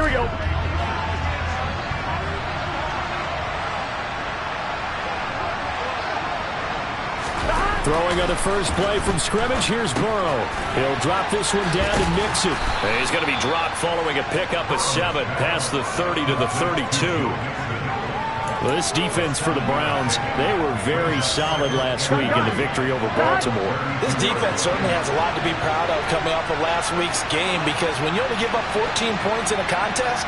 we go. Throwing on the first play from scrimmage, here's Burrow. He'll drop this one down and mix it. And he's going to be dropped following a pickup of 7 past the 30 to the 32. Well, this defense for the Browns, they were very solid last week in the victory over Baltimore. This defense certainly has a lot to be proud of coming off of last week's game, because when you only give up 14 points in a contest,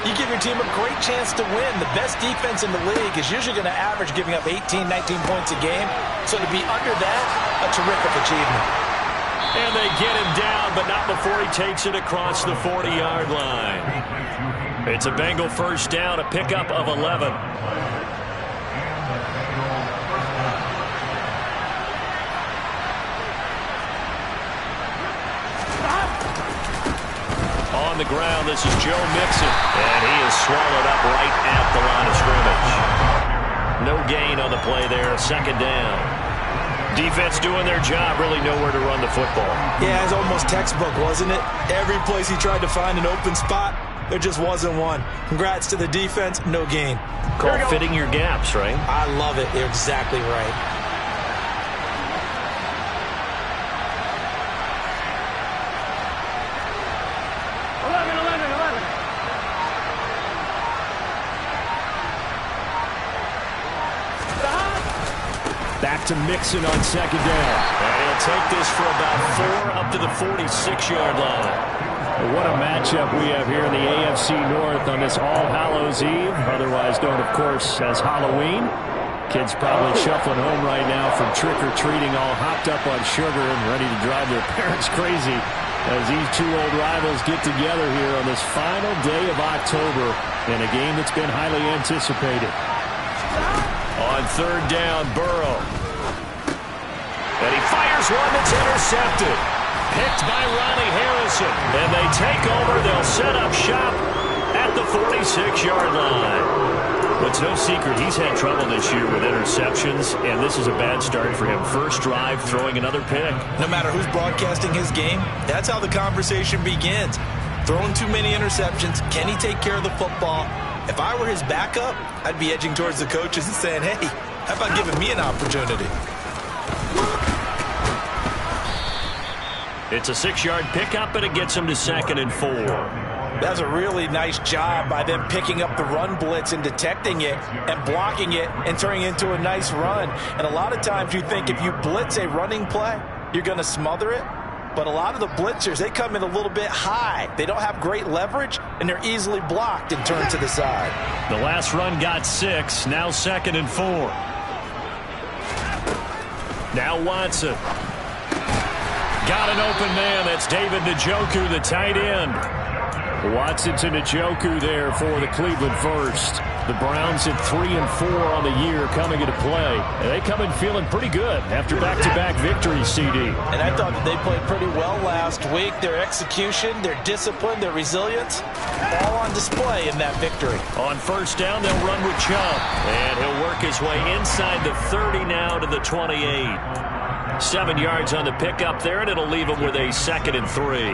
you give your team a great chance to win. The best defense in the league is usually going to average giving up 18, 19 points a game. So to be under that, a terrific achievement. And they get him down, but not before he takes it across the 40-yard line. It's a Bengal first down, a pickup of 11. On the ground, this is Joe Mixon, and he is swallowed up right at the line of scrimmage. No gain on the play there, second down. Defense doing their job, really nowhere to run the football. Yeah, it's almost textbook, wasn't it? Every place he tried to find an open spot, there just wasn't one. Congrats to the defense, no gain. Call fitting your gaps, right? I love it. You're exactly right. Back to Mixon on second down. And he'll take this for about 4 up to the 46-yard line. What a matchup we have here in the AFC North on this All Hallows Eve, otherwise known, of course, as Halloween. Kids probably shuffling home right now from trick-or-treating, all hopped up on sugar and ready to drive their parents crazy as these two old rivals get together here on this final day of October in a game that's been highly anticipated. On third down, Burrow. And he fires one that's intercepted. Picked by Ronnie Harrison. And they take over. They'll set up shop at the 46-yard line. But it's no secret he's had trouble this year with interceptions, and this is a bad start for him. First drive, throwing another pick. No matter who's broadcasting his game, that's how the conversation begins. Throwing too many interceptions. Can he take care of the football? If I were his backup, I'd be edging towards the coaches and saying, hey, how about giving me an opportunity? It's a 6-yard pickup, and it gets him to 2nd and 4. That's a really nice job by them picking up the run blitz and detecting it and blocking it and turning it into a nice run. And a lot of times you think if you blitz a running play, you're going to smother it. But a lot of the blitzers, they come in a little bit high. They don't have great leverage, and they're easily blocked and turned to the side. The last run got 6, now 2nd and 4. Now Watson. Got an open man. That's David Njoku, the tight end. Watson to Njoku there for the Cleveland first. The Browns at 3 and 4 on the year coming into play. And they come in feeling pretty good after back-to-back victories, CD. And I thought that they played pretty well last week. Their execution, their discipline, their resilience, all on display in that victory. On first down, they'll run with Chubb. And he'll work his way inside the 30 now to the 28. 7 yards on the pickup there, and it'll leave him with a 2nd and 3.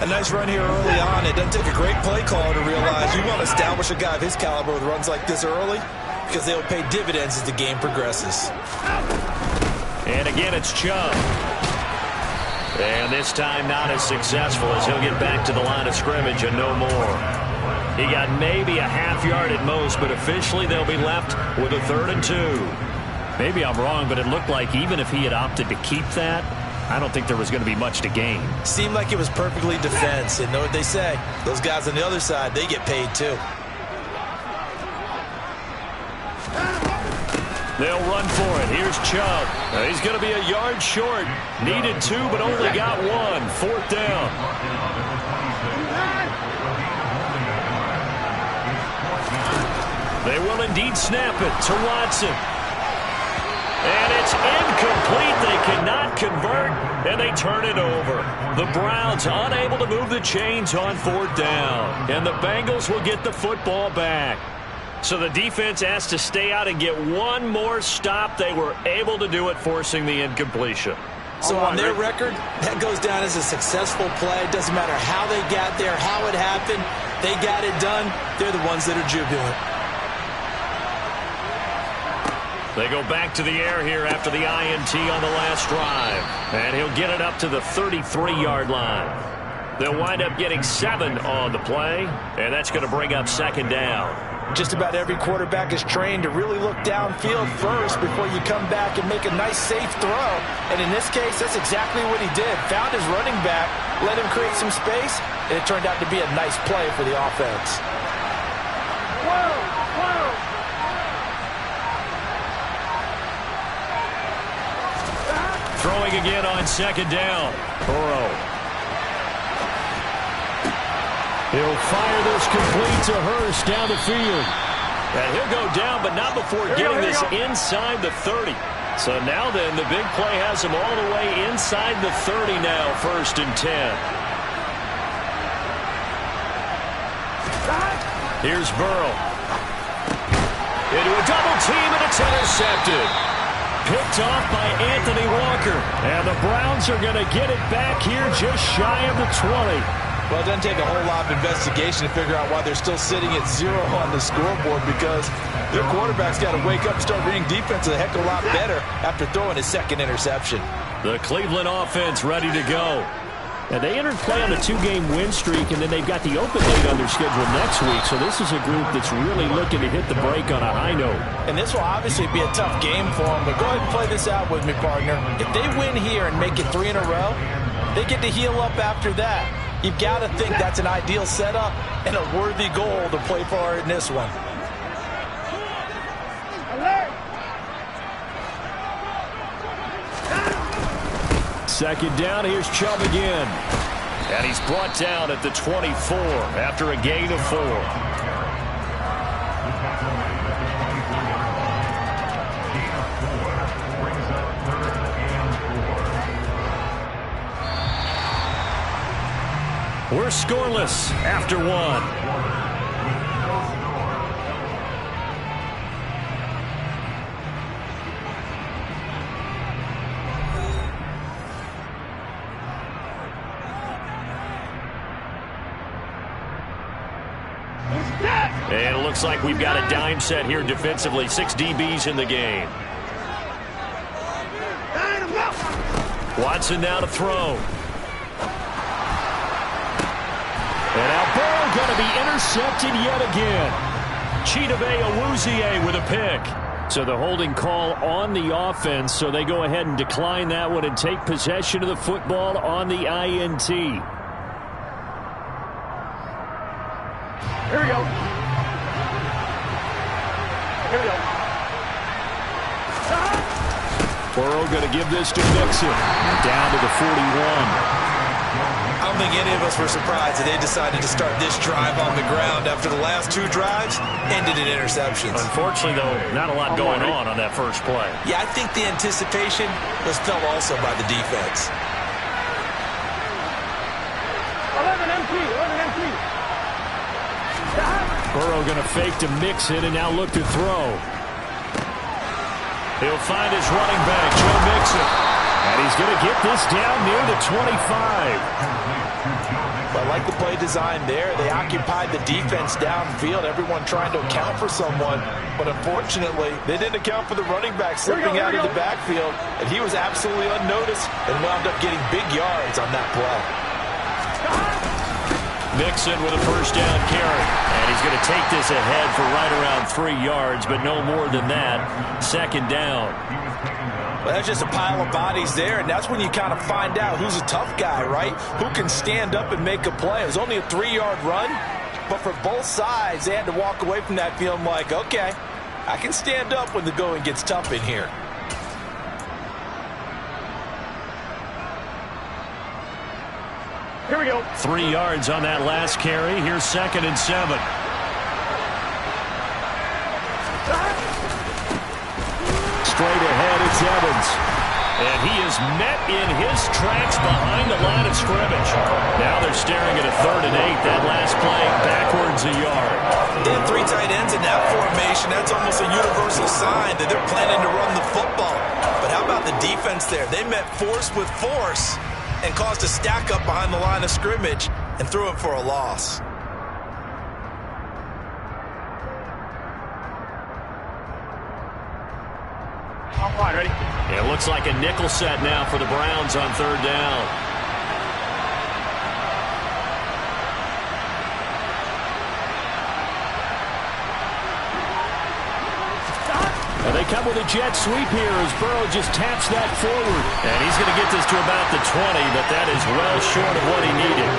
A nice run here early on. It doesn't take a great play caller to realize you want to establish a guy of his caliber with runs like this early, because they'll pay dividends as the game progresses. And again, it's Chubb. And this time not as successful, as he'll get back to the line of scrimmage and no more. He got maybe a half yard at most, but officially they'll be left with a 3rd and 2. Maybe I'm wrong, but it looked like even if he had opted to keep that, I don't think there was going to be much to gain. Seemed like it was perfectly defense. And know what they say? Those guys on the other side, they get paid too. They'll run for it. Here's Chubb. He's going to be a yard short. Needed 2, but only got 1. 4th down. They will indeed snap it to Watson. And it's incomplete. They cannot convert, and they turn it over. The Browns unable to move the chains on 4th down. And the Bengals will get the football back. So the defense has to stay out and get one more stop. They were able to do it, forcing the incompletion. So on their record, that goes down as a successful play. It doesn't matter how they got there, how it happened. They got it done. They're the ones that are jubilant. They go back to the air here after the INT on the last drive. And he'll get it up to the 33-yard line. They'll wind up getting 7 on the play, and that's going to bring up second down. Just about every quarterback is trained to really look downfield first before you come back and make a nice, safe throw. And in this case, that's exactly what he did. Found his running back, let him create some space, and it turned out to be a nice play for the offense. Throwing again on second down. Burrow. He'll fire this complete to Hurst down the field. And he'll go down, but not before getting this inside the 30. So now then, the big play has him all the way inside the 30 now, 1st and 10. Here's Burrow. Into a double team, and it's intercepted. Picked off by Anthony Walker. And the Browns are going to get it back here just shy of the 20. Well, it doesn't take a whole lot of investigation to figure out why they're still sitting at 0 on the scoreboard, because their quarterback's got to wake up and start reading defense a heck of a lot better after throwing his second interception. The Cleveland offense ready to go. And they entered play on a 2-game win streak, and then they've got the open date on their schedule next week. So this is a group that's really looking to hit the break on a high note. And this will obviously be a tough game for them, but go ahead and play this out with me, partner. If they win here and make it 3 in a row, they get to heal up after that. You've got to think that's an ideal setup and a worthy goal to play for in this one. Second down, here's Chubb again. And he's brought down at the 24 after a gain of 4. We're scoreless after 1. And it looks like we've got a dime set here defensively. 6 DBs in the game. Watson now to throw. And now Burrow going to be intercepted yet again. Chidobe Awuzie with a pick. So the holding call on the offense, so they go ahead and decline that one and take possession of the football on the INT. Here we go. Here we go. Burrow going to give this to Mixon. Down to the 41. I don't think any of us were surprised that they decided to start this drive on the ground after the last 2 drives ended in interceptions. Unfortunately, though, not a lot going on that first play. Yeah, I think the anticipation was felt also by the defense. 11 empty. Burrow going to fake to Mixon and now look to throw. He'll find his running back, Joe Mixon. And he's going to get this down near the 25. I like the play design there. They occupied the defense downfield, everyone trying to account for someone. But unfortunately, they didn't account for the running back slipping out of the backfield. And he was absolutely unnoticed and wound up getting big yards on that play. Mixon with a first down carry. And he's going to take this ahead for right around 3 yards, but no more than that. Second down. Well, that's just a pile of bodies there, and that's when you kind of find out who's a tough guy, right? Who can stand up and make a play. It was only a 3-yard run, but for both sides, they had to walk away from that feeling like, okay, I can stand up when the going gets tough in here. Here we go. 3 yards on that last carry. Here's 2nd and 7. Straight ahead, it's Evans. And he is met in his tracks behind the line of scrimmage. Now they're staring at a 3rd and 8. That last play backwards a yard. They have 3 tight ends in that formation. That's almost a universal sign that they're planning to run the football. But how about the defense there? They met force with force and caused a stack up behind the line of scrimmage and threw it for a loss. All right, ready? It looks like a nickel set now for the Browns on third down. And they come with a jet sweep here as Burrow just taps that forward. And he's going to get this to about the 20, but that is well short of what he needed.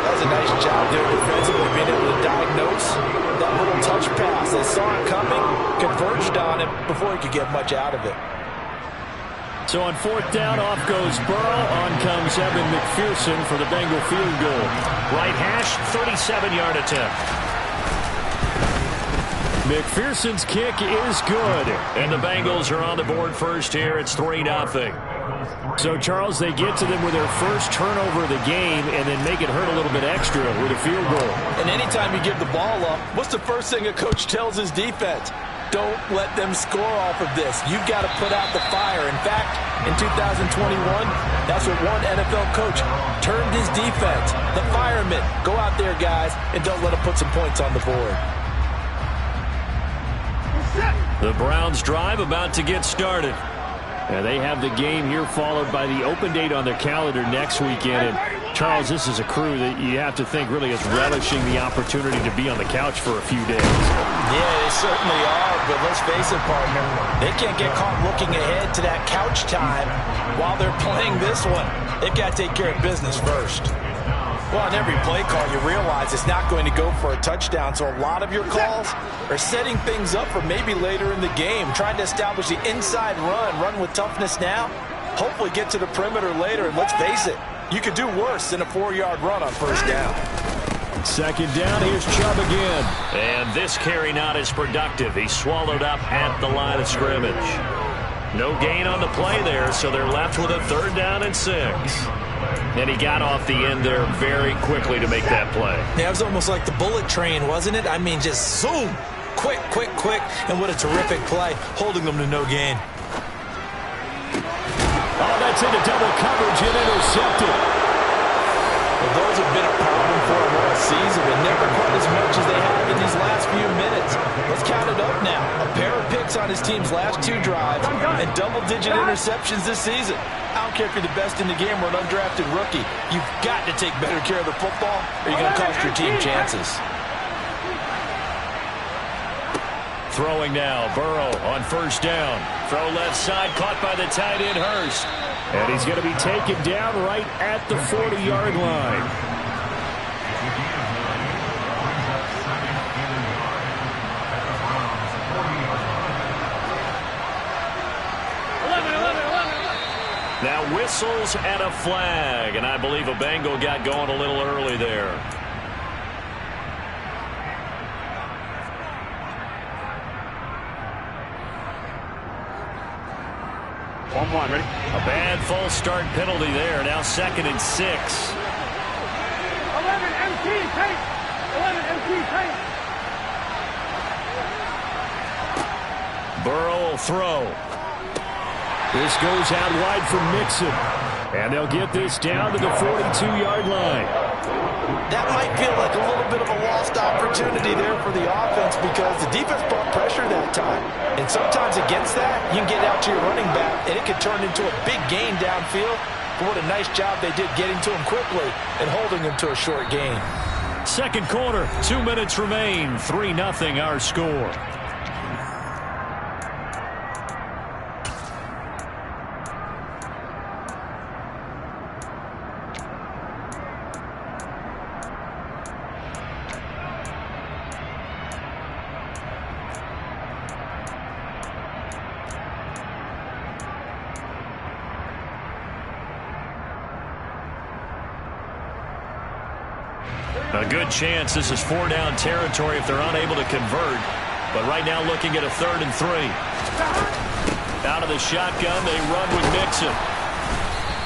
That was a nice job there defensively, being able to diagnose that little touch pass. They saw it coming, converged on it before he could get much out of it. So on fourth down, off goes Burrow. On comes Evan McPherson for the Bengal field goal. Right hash, 37-yard attempt. McPherson's kick is good. And the Bengals are on the board first here. It's 3-0. So, Charles, they get to them with their first turnover of the game and then make it hurt a little bit extra with a field goal. And anytime you give the ball up, what's the first thing a coach tells his defense? Don't let them score off of this. You've got to put out the fire. In fact, in 2021, that's what one NFL coach termed his defense. The firemen. Go out there, guys, and don't let them put some points on the board. The Browns drive about to get started. And they have the game here followed by the open date on their calendar next weekend. And, Charles, this is a crew that you have to think really is relishing the opportunity to be on the couch for a few days. Yeah, they certainly are, but let's face it, partner. They can't get caught looking ahead to that couch time while they're playing this one. They've got to take care of business first. Well, on every play call, you realize it's not going to go for a touchdown, so a lot of your calls are setting things up for maybe later in the game, trying to establish the inside run with toughness now, hopefully get to the perimeter later, and let's face it, you could do worse than a 4-yard run on first down. Second down, here's Chubb again. And this carry not as productive. He's swallowed up at the line of scrimmage. No gain on the play there, so they're left with a 3rd down and 6. And he got off the end there very quickly to make that play. Yeah, it was almost like the bullet train, wasn't it? I mean, just zoom. Quick, quick, quick. And what a terrific play, holding them to no gain. Oh, that's into double coverage and intercepted. Well, those have been a problem for them all season, but never quite as much as they have in these last few minutes. Let's count it up now. A pair of picks on his team's last 2 drives and double-digit interceptions this season. I don't care if you're the best in the game or an undrafted rookie. You've got to take better care of the football or you're going to cost your team chances. Throwing now, Burrow on first down. Throw left side, caught by the tight end, Hurst. And he's going to be taken down right at the 40-yard line. Now whistles and a flag, and I believe a Bengal got going a little early there. One, ready? A bad false start penalty there. Now 2nd and 6. 11 MT paint. 11 MT paint. Burrow will throw. This goes out wide for Mixon. And they'll get this down to the 42-yard line. That might feel like a little bit of a lost opportunity there for the offense because the defense brought pressure that time. And sometimes against that, you can get out to your running back, and it could turn into a big gain downfield. But what a nice job they did getting to him quickly and holding him to a short gain. Second quarter, 2 minutes remain. 3-0 our score. A good chance this is 4-down territory if they're unable to convert. But right now looking at a 3rd and 3. Out of the shotgun, they run with Mixon.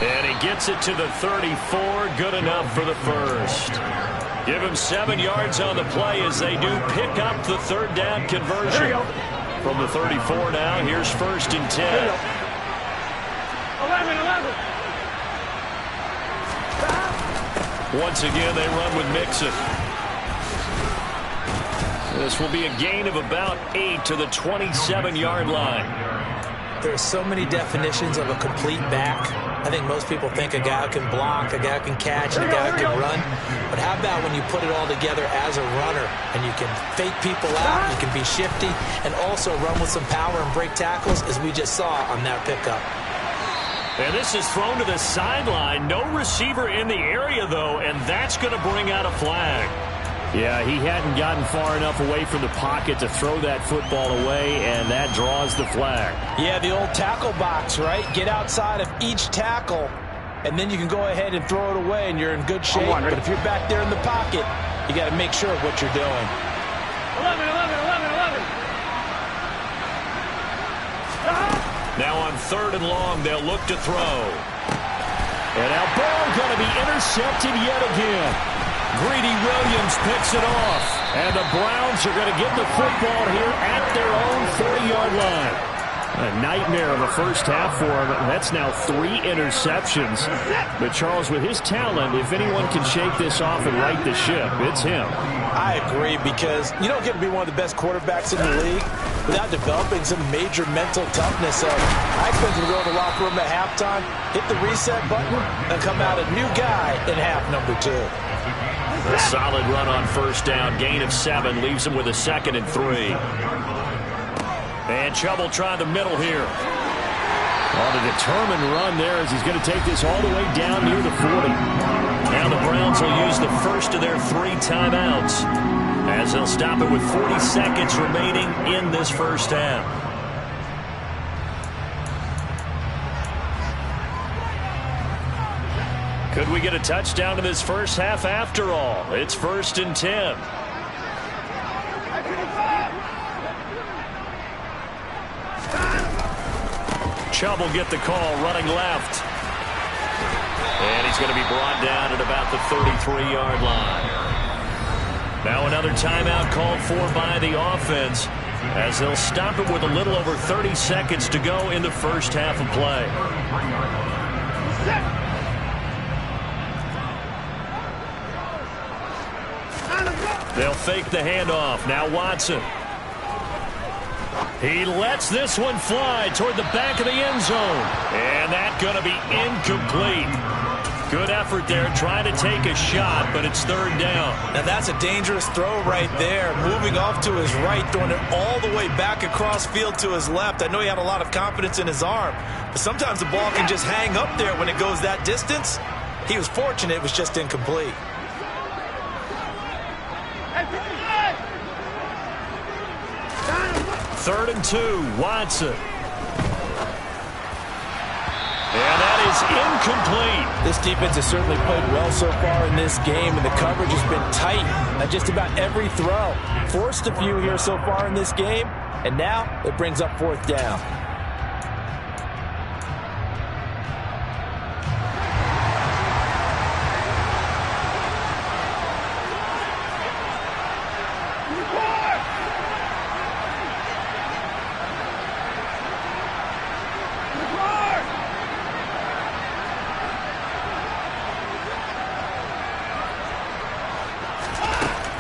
And he gets it to the 34. Good enough for the first. Give him 7 yards on the play as they do pick up the 3rd down conversion. From the 34 now, here's 1st and 10. 11. Once again, they run with Mixon. This will be a gain of about 8 to the 27-yard line. There are so many definitions of a complete back. I think most people think a guy who can block, a guy who can catch, and a guy who can run. But how about when you put it all together as a runner and you can fake people out, you can be shifty, and also run with some power and break tackles, as we just saw on that pickup. And this is thrown to the sideline. No receiver in the area, though, and that's going to bring out a flag. Yeah, he hadn't gotten far enough away from the pocket to throw that football away, and that draws the flag. Yeah, the old tackle box, right? Get outside of each tackle, and then you can go ahead and throw it away, and you're in good shape. But if you're back there in the pocket, you got to make sure of what you're doing. 11, 11, 11, 11. Now on 3rd and long, they'll look to throw. And now Burrow going to be intercepted yet again. Greedy Williams picks it off. And the Browns are going to get the football here at their own 40-yard line. A nightmare of a first half for him. That's now 3 interceptions. But Charles, with his talent, if anyone can shake this off and right the ship, it's him. I agree, because you don't get to be one of the best quarterbacks in the league without developing some major mental toughness. So I expect him to go to the locker room at halftime, hit the reset button, and come out a new guy in half number 2. A solid run on 1st down. Gain of 7 leaves him with a 2nd and 3. And Chubb will try the middle here. On a determined run there as he's going to take this all the way down near the 40. Now the Browns will use the first of their 3 timeouts as they'll stop it with 40 seconds remaining in this first half. Could we get a touchdown in this first half after all? It's 1st and 10. Chubb will get the call running left. And he's going to be brought down at about the 33-yard line. Now another timeout called for by the offense as they'll stop it with a little over 30 seconds to go in the first half of play. They'll fake the handoff. Now Watson. He lets this one fly toward the back of the end zone. And that's going to be incomplete. Good effort there, trying to take a shot, but it's 3rd down. Now that's a dangerous throw right there. Moving off to his right, throwing it all the way back across field to his left. I know he had a lot of confidence in his arm, but sometimes the ball can just hang up there when it goes that distance. He was fortunate it was just incomplete. 3rd and 2, Watson. And that is incomplete. This defense has certainly played well so far in this game, and the coverage has been tight on just about every throw. Forced a few here so far in this game, and now it brings up 4th down.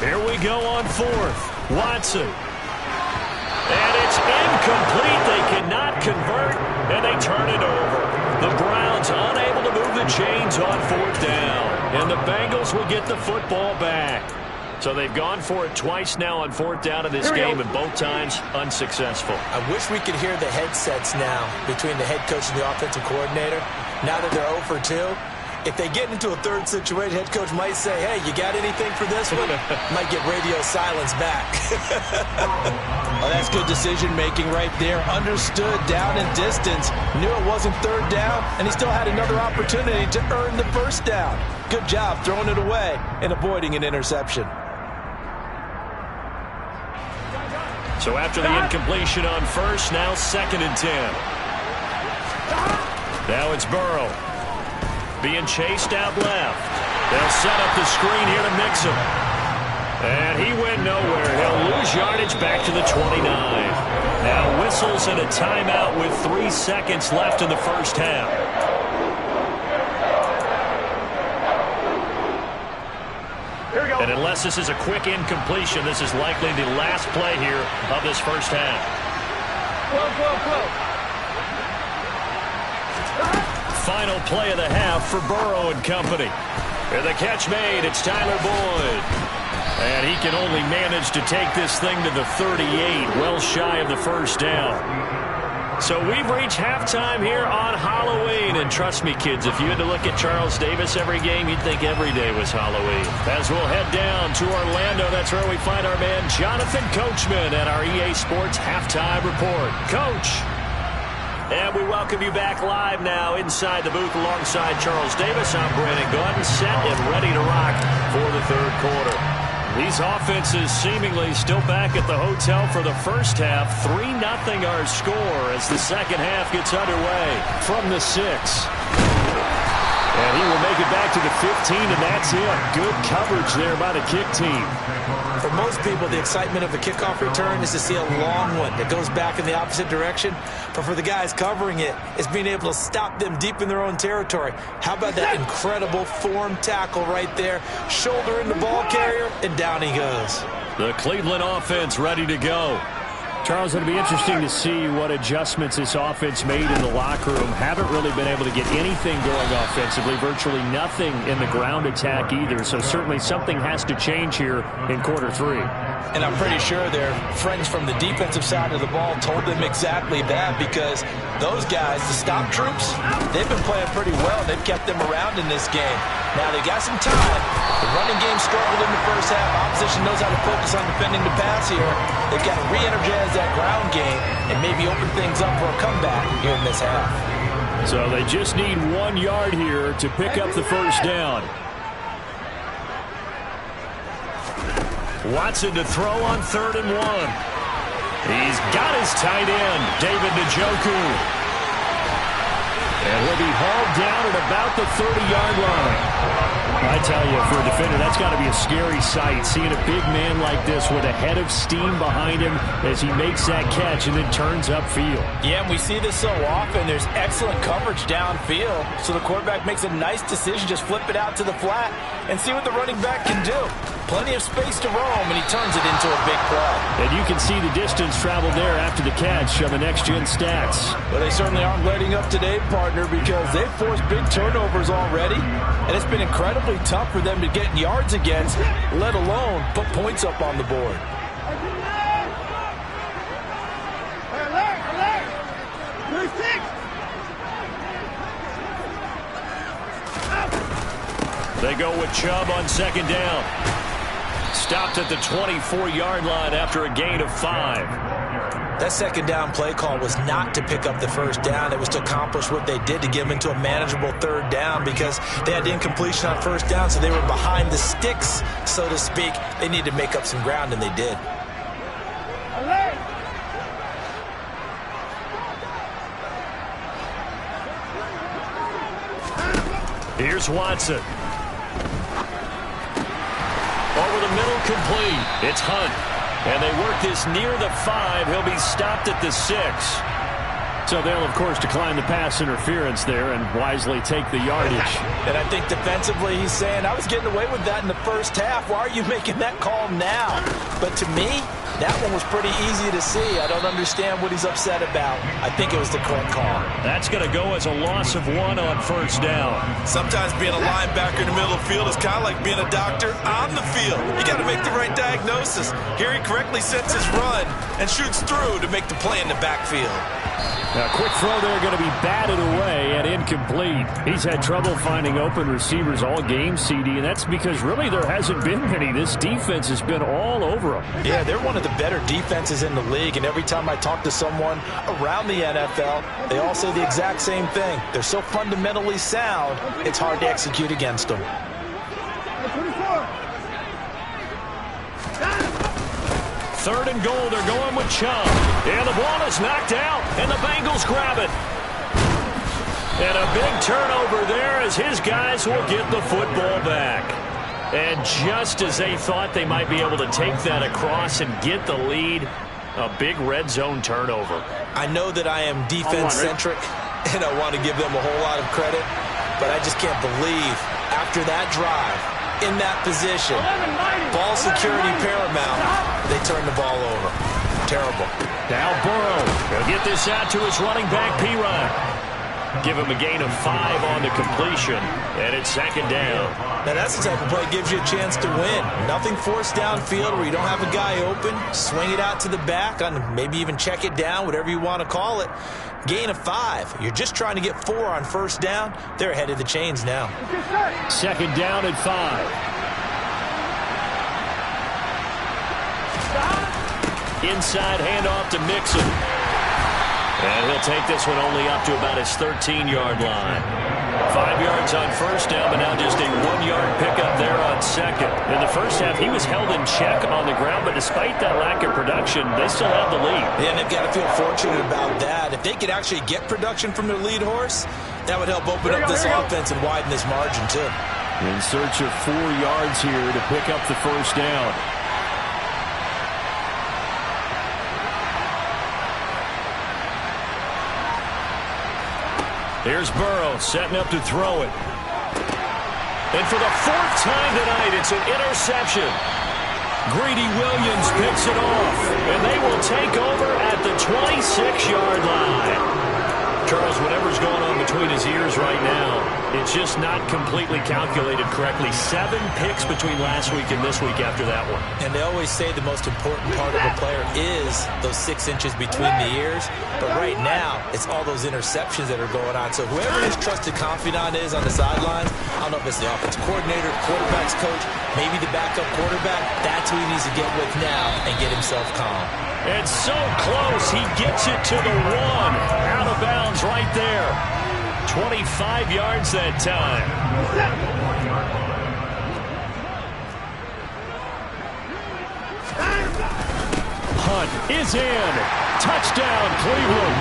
Here we go on 4th. Watson. And it's incomplete. They cannot convert, and they turn it over. The Browns unable to move the chains on 4th down. And the Bengals will get the football back. So they've gone for it twice now on 4th down in this game, and both times unsuccessful. I wish we could hear the headsets now between the head coach and the offensive coordinator. Now that they're 0 for 2. If they get into a 3rd situation, head coach might say, hey, you got anything for this one? Might get radio silence back. Oh, that's good decision-making right there. Understood down and distance. Knew it wasn't 3rd down, and he still had another opportunity to earn the 1st down. Good job throwing it away and avoiding an interception. So after the incompletion on 1st, now 2nd and 10. Now it's Burrow. Being chased out left. They'll set up the screen here to mix him. And he went nowhere. He'll lose yardage back to the 29. Now whistles and a timeout with 3 seconds left in the first half. And unless this is a quick incompletion, this is likely the last play here of this first half. final play of the half for Burrow and company. And the catch made. It's Tyler Boyd. And he can only manage to take this thing to the 38, well shy of the first down. So we've reached halftime here on Halloween. And trust me, kids, if you had to look at Charles Davis every game, you'd think every day was Halloween. As we'll head down to Orlando, that's where we find our man Jonathan Coachman at our EA Sports Halftime Report. Coach. And we welcome you back live now inside the booth alongside Charles Davis. I'm Brandon Gordon, set and ready to rock for the third quarter. These offenses seemingly still back at the hotel for the first half. 3-0 our score as the second half gets underway from the 6. And he will make it back to the 15, and that's it. Good coverage there by the kick team. For most people, the excitement of the kickoff return is to see a long one that goes back in the opposite direction. But for the guys covering it, it's being able to stop them deep in their own territory. How about that incredible form tackle right there? Shoulder in the ball carrier, and down he goes. The Cleveland offense ready to go. Charles, it'll be interesting to see what adjustments this offense made in the locker room. Haven't really been able to get anything going offensively, virtually nothing in the ground attack either. So certainly something has to change here in quarter 3. And I'm pretty sure their friends from the defensive side of the ball told them exactly that, because those guys, the stop troops, they've been playing pretty well. They've kept them around in this game. Now they got some time. The running game struggled in the first half. Opposition knows how to focus on defending the pass here. They've got to re-energize that ground game and maybe open things up for a comeback here in this half. So they just need 1 yard here to pick up the first down. Watson to throw on 3rd and 1. He's got his tight end, David Njoku. And he'll be hauled down at about the 30-yard line. I tell you, for a defender, that's got to be a scary sight, seeing a big man like this with a head of steam behind him as he makes that catch and then turns upfield. Yeah, and we see this so often. There's excellent coverage downfield, so the quarterback makes a nice decision, just flip it out to the flat and see what the running back can do. Plenty of space to roam, and he turns it into a big play. And you can see the distance traveled there after the catch on the next-gen stats. Well, they certainly aren't letting up today, partner, because they've forced big turnovers already, and it's been incredibly tough for them to get yards against, let alone put points up on the board. They go with Chubb on 2nd down. Stopped at the 24-yard line after a gain of 5. That 2nd down play call was not to pick up the first down. It was to accomplish what they did, to get them into a manageable 3rd down, because they had incompletion on 1st down, so they were behind the sticks, so to speak. They needed to make up some ground, and they did. Here's Watson. Over the middle, complete. It's Hunt. And they work this near the 5. He'll be stopped at the 6. So they'll, of course, decline the pass interference there and wisely take the yardage. And I think defensively he's saying, I was getting away with that in the first half. Why are you making that call now? But to me, that one was pretty easy to see. I don't understand what he's upset about. I think it was the correct call. That's going to go as a loss of 1 on 1st down. Sometimes being a linebacker in the middle of the field is kind of like being a doctor on the field. You got to make the right diagnosis. Here he correctly sets his run and shoots through to make the play in the backfield. Now, quick throw there, going to be batted away and incomplete. He's had trouble finding open receivers all game, CD, and that's because really there hasn't been many. This defense has been all over them. Yeah, they're one of the better defenses in the league, and every time I talk to someone around the NFL, they all say the exact same thing. They're so fundamentally sound, it's hard to execute against them. 3rd and goal, they're going with Chubb. And the ball is knocked out, and the Bengals grab it. And a big turnover there as his guys will get the football back. And just as they thought they might be able to take that across and get the lead, a big red zone turnover. I know that I am defense-centric, and I want to give them a whole lot of credit, but I just can't believe after that drive, in that position, ball security paramount, they turn the ball over. Terrible. Now Burrow. He'll get this out to his running back, P-Ryan. Give him a gain of 5 on the completion, and it's second down. Now that's the type of play that gives you a chance to win. Nothing forced downfield where you don't have a guy open. Swing it out to the back, on maybe even check it down, whatever you want to call it. Gain of 5. You're just trying to get 4 on first down. They're ahead of the chains now. Second down and 5. Inside handoff to Mixon. And he'll take this one only up to about his 13-yard line. 5 yards on first down, but now just a 1-yard pickup there on second. In the first half, he was held in check on the ground, but despite that lack of production, they still have the lead. Yeah, and they've got to feel fortunate about that. If they could actually get production from their lead horse, that would help open up this offense and widen this margin, too. In search of 4 yards here to pick up the first down. Here's Burrow setting up to throw it. And for the 4th time tonight, it's an interception. Greedy Williams picks it off, and they will take over at the 26-yard line. Charles, whatever's going on between his ears right now, it's just not completely calculated correctly. 7 picks between last week and this week after that one. And they always say the most important part of a player is those 6 inches between the ears. But right now, it's all those interceptions that are going on. So whoever his trusted confidant is on the sidelines, I don't know if it's the offensive coordinator, quarterback's coach, maybe the backup quarterback, that's who he needs to get with now and get himself calm. And so close, he gets it to the 1. Out of bounds right there. 25 yards that time. Hunt is in. Touchdown, Cleveland.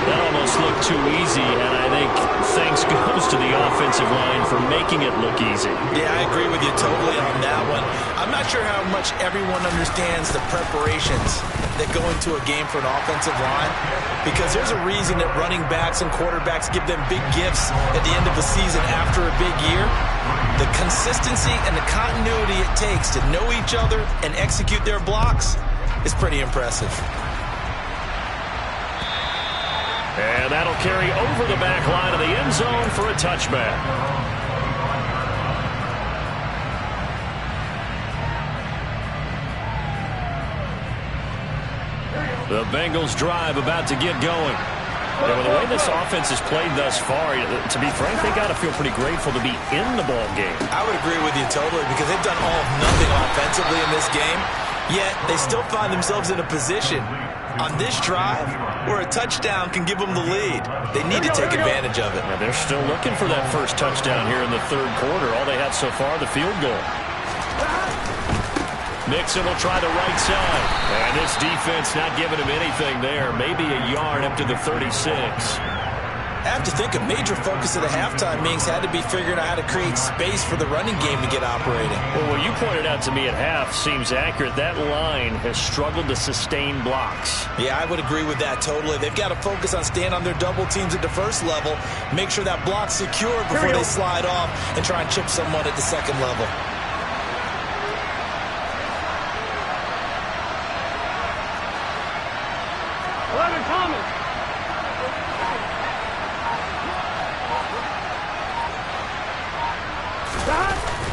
That almost looked too easy, and I think thanks goes to the offensive line for making it look easy. Yeah, I agree with you totally on that one. I'm not sure how much everyone understands the preparations that go into a game for an offensive line, because there's a reason that running backs and quarterbacks give them big gifts at the end of the season after a big year. The consistency and the continuity it takes to know each other and execute their blocks is pretty impressive. And that'll carry over the back line of the end zone for a touchback. The Bengals drive about to get going. And with the way this offense has played thus far, to be frank, they got to feel pretty grateful to be in the ball game. I would agree with you totally, because they've done all of nothing offensively in this game, yet they still find themselves in a position on this drive where a touchdown can give them the lead. They need to take advantage of it. Now they're still looking for that first touchdown here in the 3rd quarter. All they have so far, the field goal. Mixon will try the right side. And this defense not giving him anything there. Maybe a yard up to the 36. I have to think a major focus of the halftime meetings had to be figuring out how to create space for the running game to get operating. Well, what you pointed out to me at half seems accurate. That line has struggled to sustain blocks. Yeah, I would agree with that totally. They've got to focus on staying on their double teams at the first level, make sure that block's secure before they slide off and try and chip someone at the second level.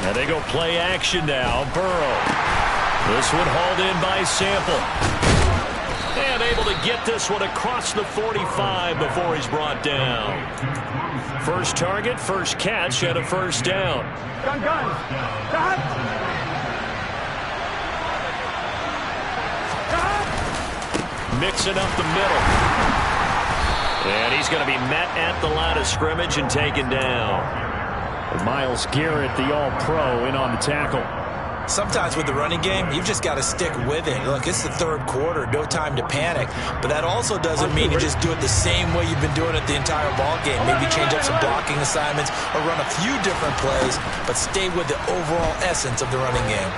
And they go play action now. Burrow. This one hauled in by Sample. And able to get this one across the 45 before he's brought down. First target, first catch, and a first down. Gun. Mixing up the middle. And he's going to be met at the line of scrimmage and taken down. Myles Garrett, the all-pro, in on the tackle. Sometimes with the running game, you've just got to stick with it. Look, it's the 3rd quarter, no time to panic. But that also doesn't mean you just do it the same way you've been doing it the entire ball game. Maybe change up some blocking assignments or run a few different plays, but stay with the overall essence of the running game.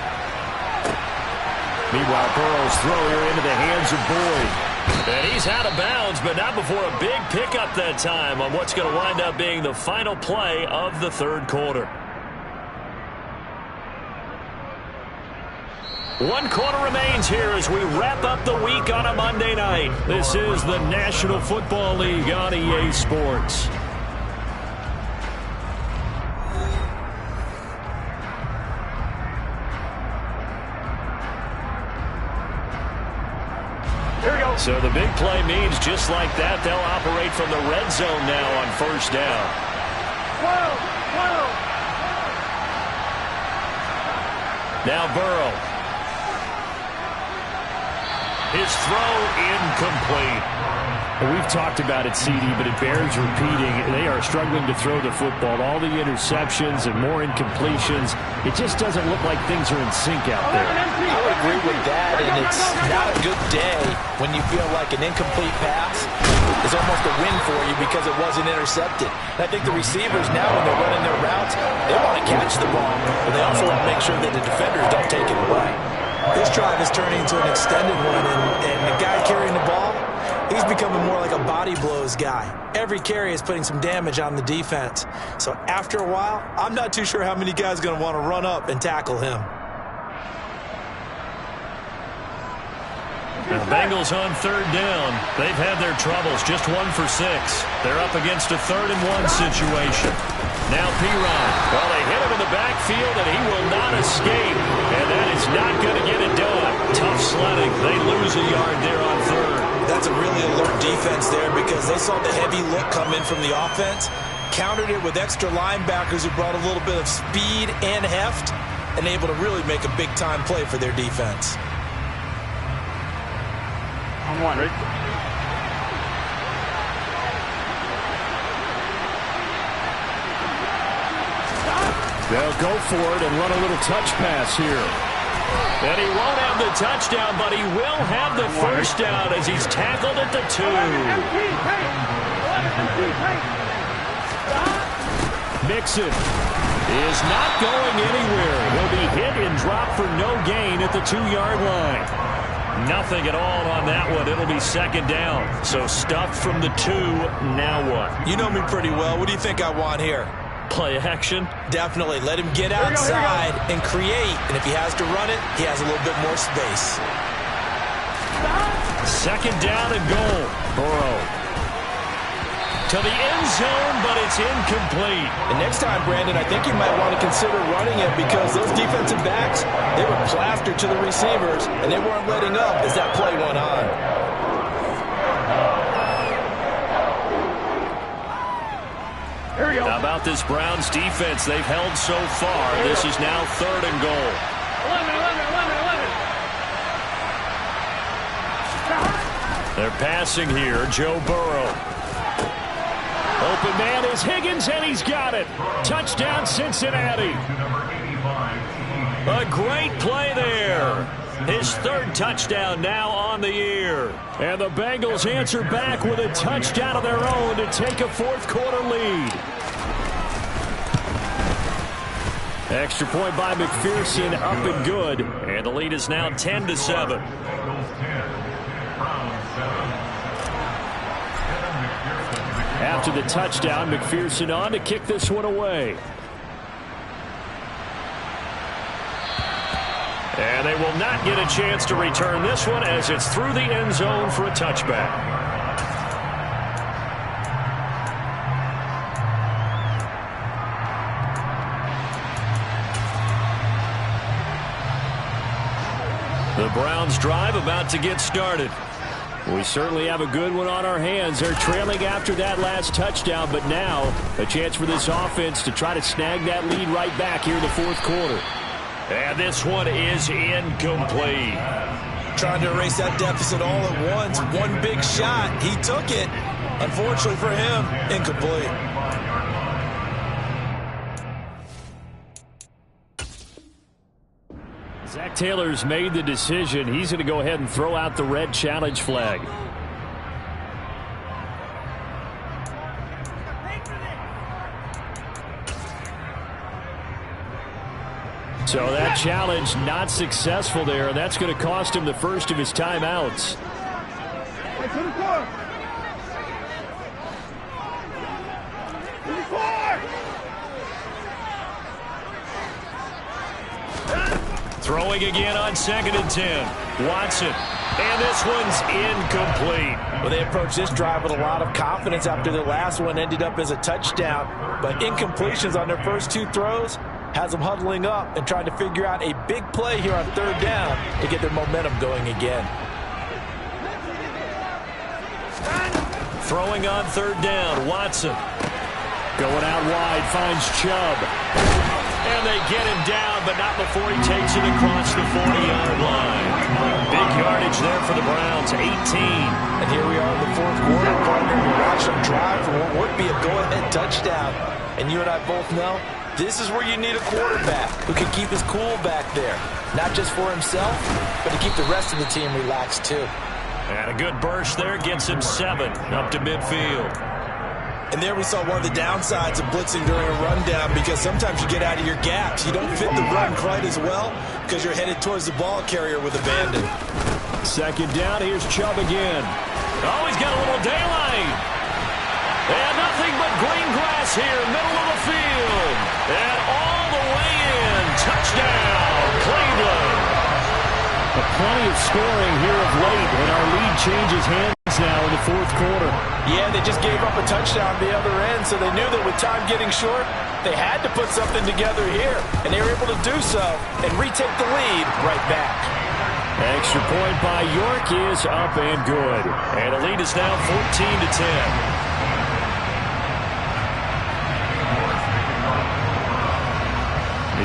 Meanwhile, Burrow's throw here into the hands of Boyd. And he's out of bounds, but not before a big pickup that time on what's going to wind up being the final play of the 3rd quarter. 1 quarter remains here as we wrap up the week on a Monday night. This is the National Football League on EA Sports. So the big play means just like that, they'll operate from the red zone now on first down. Now Burrow. His throw incomplete. We've talked about it, CD, but it bears repeating. They are struggling to throw the football. All the interceptions and more incompletions. It just doesn't look like things are in sync out there. I would agree with that, and it's not a good day when you feel like an incomplete pass is almost a win for you because it wasn't intercepted. And I think the receivers now, when they're running their routes, they want to catch the ball, but they also want to make sure that the defenders don't take it away. This drive is turning into an extended one, and the guy carrying the ball, he's becoming more like a body blows guy. Every carry is putting some damage on the defense. So after a while, I'm not too sure how many guys are going to want to run up and tackle him. The Bengals on third down. They've had their troubles, just 1 for 6. They're up against a 3rd-and-1 situation. Now Piron. Well, they hit him in the backfield, and he will not escape. And that is not going to get it done. Tough sledding. They lose a yard there on third. That's a really alert defense there because they saw the heavy look come in from the offense, countered it with extra linebackers who brought a little bit of speed and heft, and able to really make a big-time play for their defense. On one, right? They'll go for it and run a little touch pass here. And he won't have the touchdown, but he will have the first down as he's tackled at the 2. Mixon is not going anywhere. He'll be hit and dropped for no gain at the 2-yard line. Nothing at all on that one. It'll be 2nd down. So stuffed from the 2. Now what? You know me pretty well. What do you think I want here? Play action? Definitely. Let him get outside and create. And if he has to run it, he has a little bit more space. 2nd down and goal. Burrow. To the end zone, but it's incomplete. And next time, Brandon, I think you might want to consider running it because those defensive backs, they were plastered to the receivers, and they weren't letting up as that play went on. Here we go. How about this Browns defense? They've held so far. This is now 3rd and goal. 11. They're passing here. Joe Burrow. Open man is Higgins, and he's got it. Touchdown, Cincinnati. A great play there. His 3rd touchdown now on the year. And the Bengals answer back with a touchdown of their own to take a 4th-quarter lead. Extra point by McPherson, up and good. And the lead is now 10-7. After the touchdown, McPherson on to kick this one away. And they will not get a chance to return this one as it's through the end zone for a touchback. The Browns drive about to get started. We certainly have a good one on our hands. They're trailing after that last touchdown, but now a chance for this offense to try to snag that lead right back here in the 4th quarter. And this one is incomplete. Trying to erase that deficit all at once. One big shot. He took it. Unfortunately for him, incomplete. Zach Taylor's made the decision. He's going to go ahead and throw out the red challenge flag. So that challenge not successful there. That's going to cost him the first of his timeouts. Throwing again on 2nd and 10. Watson. And this one's incomplete. Well, they approached this drive with a lot of confidence after their last one ended up as a touchdown. But incompletions on their first 2 throws has them huddling up and trying to figure out a big play here on 3rd down to get their momentum going again. Throwing on third down, Watson. Going out wide, finds Chubb. And they get him down, but not before he takes it across the 40-yard line. Big yardage there for the Browns, 18. And here we are in the fourth quarter, partner. We watch them drive for what would be a go-ahead touchdown. And you and I both know this is where you need a quarterback who can keep his cool back there. Not just for himself, but to keep the rest of the team relaxed too. And a good burst there gets him 7 up to midfield. And there we saw one of the downsides of blitzing during a rundown, because sometimes you get out of your gaps. You don't fit the run quite as well because you're headed towards the ball carrier with abandon. Second down, here's Chubb again. Oh, he's got a little daylight. And nothing but green grass here, middle of the field. And all the way in. Touchdown, Cleveland. Plenty of scoring here of late, and our lead changes hands now in the fourth quarter. Yeah, they just gave up a touchdown the other end, so they knew that with time getting short, they had to put something together here, and they were able to do so and retake the lead right back. Extra point by York is up and good. And the lead is now 14-10.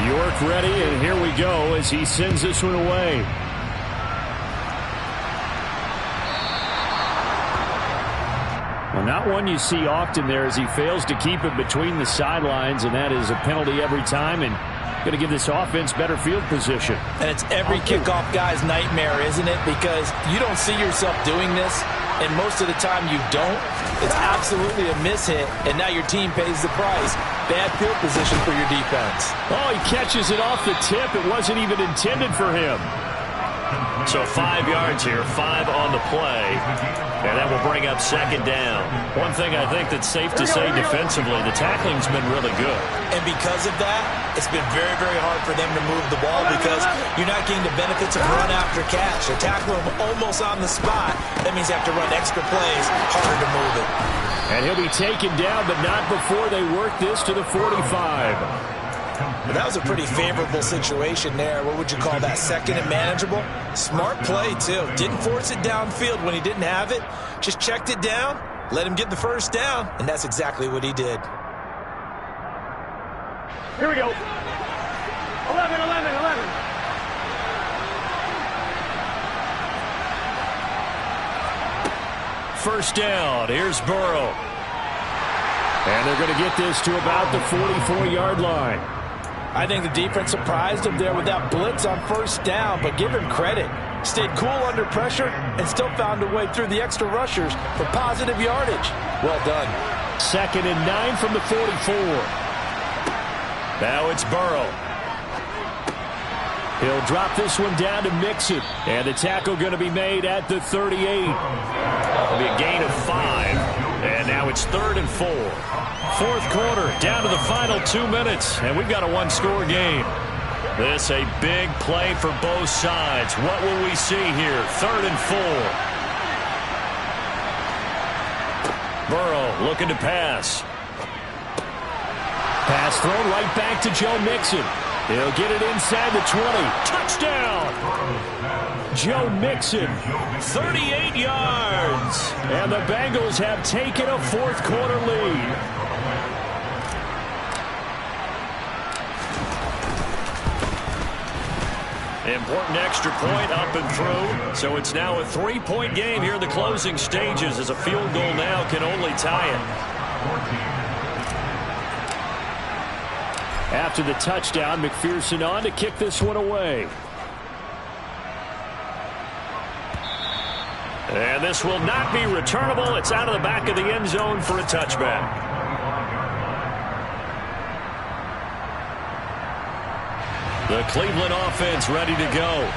York ready, and here we go as he sends this one away. Well, not one you see often there as he fails to keep it between the sidelines, and that is a penalty every time, and going to give this offense better field position. And it's every kickoff guy's nightmare, isn't it? Because you don't see yourself doing this, and most of the time you don't. It's absolutely a mishit, and now your team pays the price. Bad field position for your defense. Oh, he catches it off the tip. It wasn't even intended for him. So 5 yards here, 5 on the play. And that will bring up second down. One thing I think that's safe to say defensively, the tackling's been really good. And because of that, it's been very, very hard for them to move the ball because you're not getting the benefits of run after catch. They're tackling them almost on the spot. That means they have to run extra plays, harder to move it. And he'll be taken down, but not before they work this to the 45. But that was a pretty favorable situation there. What would you call that? Second and manageable? Smart play, too. Didn't force it downfield when he didn't have it. Just checked it down, let him get the first down, and that's exactly what he did. Here we go. 11. First down. Here's Burrow. And they're going to get this to about the 44-yard line. I think the defense surprised him there with that blitz on first down, but give him credit. Stayed cool under pressure and still found a way through the extra rushers for positive yardage. Well done. Second and 9 from the 44. Now it's Burrow. He'll drop this one down to Mixon. And the tackle going to be made at the 38. It'll be a gain of 5. And now it's 3rd and 4. Fourth quarter, down to the final 2 minutes. And we've got a one-score game. This a big play for both sides. What will we see here? 3rd and 4. Burrow looking to pass. Pass thrown right back to Joe Mixon. He'll get it inside the 20. Touchdown! Joe Mixon, 38 yards. And the Bengals have taken a fourth quarter lead. Important extra point up and through. So it's now a 3-point game here in the closing stages as a field goal now can only tie it. After the touchdown, McPherson on to kick this one away. And this will not be returnable. It's out of the back of the end zone for a touchback. The Cleveland offense ready to go.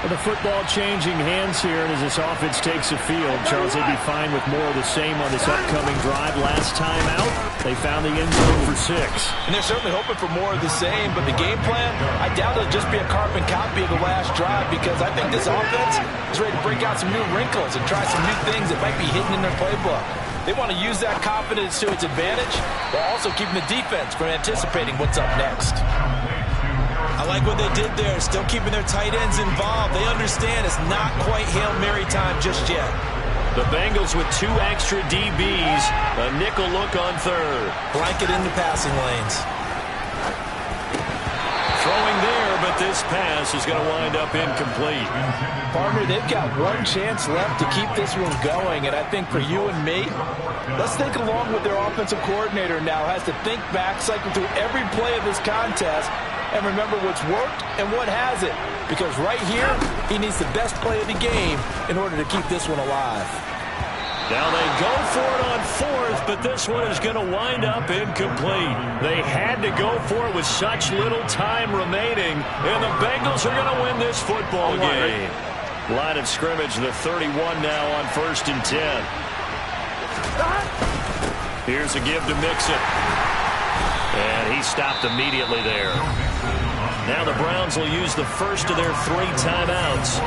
The football changing hands here, and as this offense takes the field, Charles, they'd be fine with more of the same on this upcoming drive. Last time out, they found the end zone for 6. And they're certainly hoping for more of the same, but the game plan, I doubt it'll just be a carbon copy of the last drive, because I think this offense is ready to break out some new wrinkles and try some new things that might be hidden in their playbook. They want to use that confidence to its advantage, while also keeping the defense from anticipating what's up next. I like what they did there, still keeping their tight ends involved. They understand it's not quite Hail Mary time just yet. The Bengals with 2 extra DBs. A nickel look on third. Blanket in the passing lanes. Throwing there, but this pass is going to wind up incomplete. Partner, they've got one chance left to keep this one going, and I think for you and me, let's think along with their offensive coordinator now has to think back, cycle through every play of this contest, and remember what's worked and what hasn't. Because right here, he needs the best play of the game in order to keep this one alive. Now they go for it on fourth, but this one is going to wind up incomplete. They had to go for it with such little time remaining, and the Bengals are going to win this football game. Line of scrimmage, the 31 now on 1st and 10. Here's a give to Mixon. And he stopped immediately there. Now the Browns will use the first of their 3 timeouts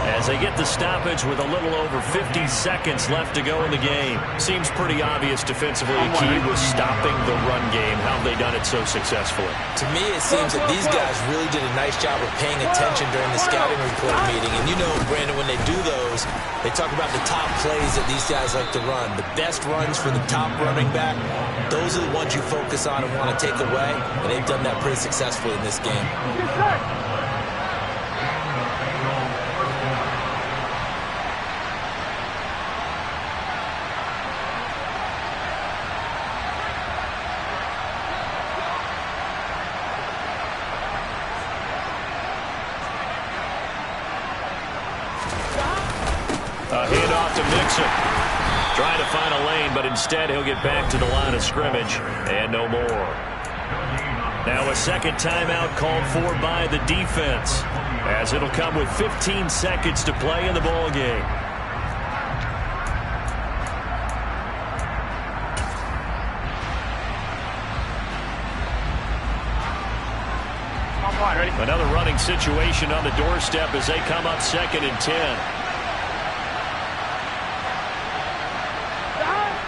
as they get the stoppage with a little over 50 seconds left to go in the game. Seems pretty obvious defensively a key was stopping the run game. How have they done it so successfully? To me, it seems that these guys really did a nice job of paying attention during the scouting report meeting. And you know, Brandon, when they do those, they talk about the top plays that these guys like to run. The best runs for the top running back, those are the ones you focus on and want to take away. And they've done that pretty successfully in this game. A handoff to Mixon. Trying to find a lane, but instead he'll get back to the line of scrimmage and no more. Now a second timeout called for by the defense, as it'll come with 15 seconds to play in the ball game. Another running situation on the doorstep as they come up 2nd and 10.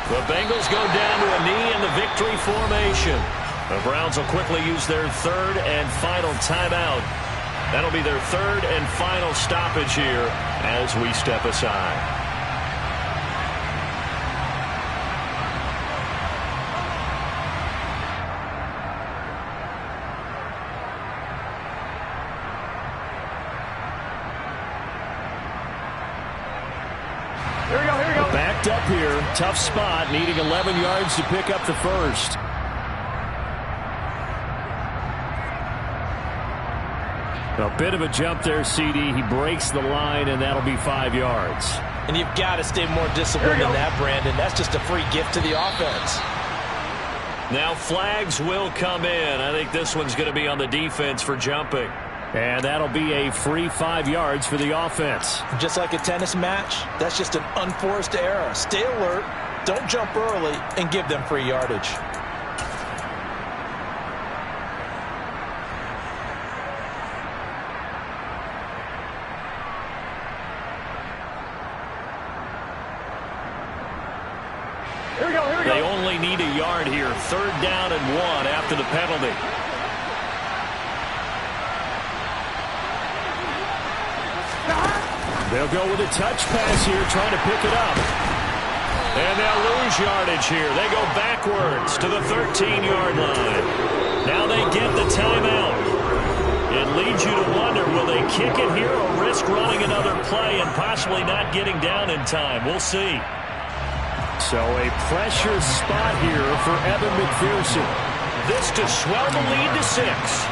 The Bengals go down to a knee in the victory formation. The Browns will quickly use their 3rd and final timeout. That'll be their 3rd and final stoppage here as we step aside. Here we go. Backed up here. Tough spot. Needing 11 yards to pick up the first. A bit of a jump there, CD. He breaks the line, and that'll be 5 yards. And you've got to stay more disciplined than that, Brandon. That's just a free gift to the offense. Now flags will come in. I think this one's going to be on the defense for jumping. And that'll be a free 5 yards for the offense. Just like a tennis match, that's just an unforced error. Stay alert, don't jump early, and give them free yardage. Here we go. They only need a yard here. 3rd down and 1 after the penalty. They'll go with a touch pass here, trying to pick it up. And they'll lose yardage here. They go backwards to the 13-yard line. Now they get the timeout. It leads you to wonder, will they kick it here or risk running another play and possibly not getting down in time? We'll see. So a pressure spot here for Evan McPherson. This to swell the lead to 6.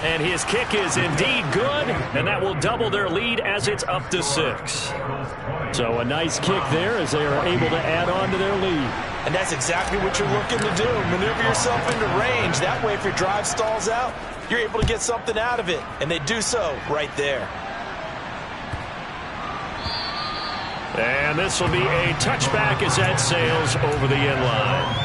And his kick is indeed good, and that will double their lead as it's up to 6. So a nice kick there as they are able to add on to their lead. And that's exactly what you're looking to do. Maneuver yourself into range. That way, if your drive stalls out, you're able to get something out of it. And they do so right there. And this will be a touchback as that sails over the end line.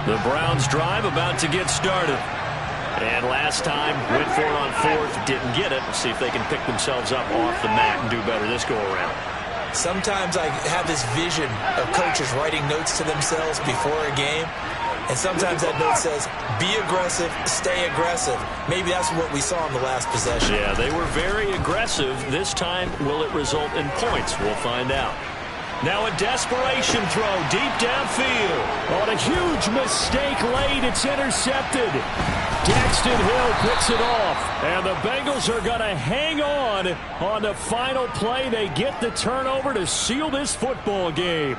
The Browns drive about to get started. And last time, went for it on fourth, didn't get it. See if they can pick themselves up off the mat and do better this go-around. Sometimes I have this vision of coaches writing notes to themselves before a game, and sometimes that note says, be aggressive, stay aggressive. Maybe that's what we saw in the last possession. Yeah, they were very aggressive. This time, will it result in points? We'll find out. Now a desperation throw deep downfield. On a huge mistake late, it's intercepted. Daxton Hill picks it off. And the Bengals are going to hang on the final play. They get the turnover to seal this football game.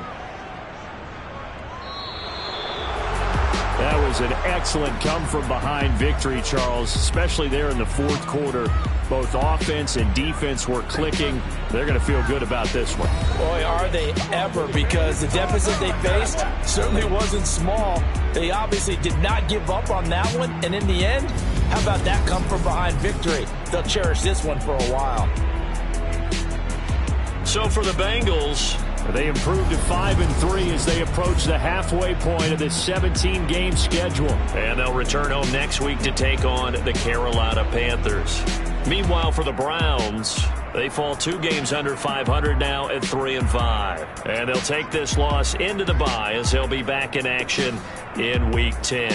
That was an excellent come-from-behind victory, Charles, especially there in the fourth quarter. Both offense and defense were clicking. They're going to feel good about this one. Boy, are they ever, because the deficit they faced certainly wasn't small. They obviously did not give up on that one, and in the end, how about that come-from-behind victory? They'll cherish this one for a while. So for the Bengals, they improved to 5-3 as they approach the halfway point of this 17-game schedule. And they'll return home next week to take on the Carolina Panthers. Meanwhile, for the Browns, they fall 2 games under 500 now at 3-5. And they'll take this loss into the bye as they'll be back in action in Week 10.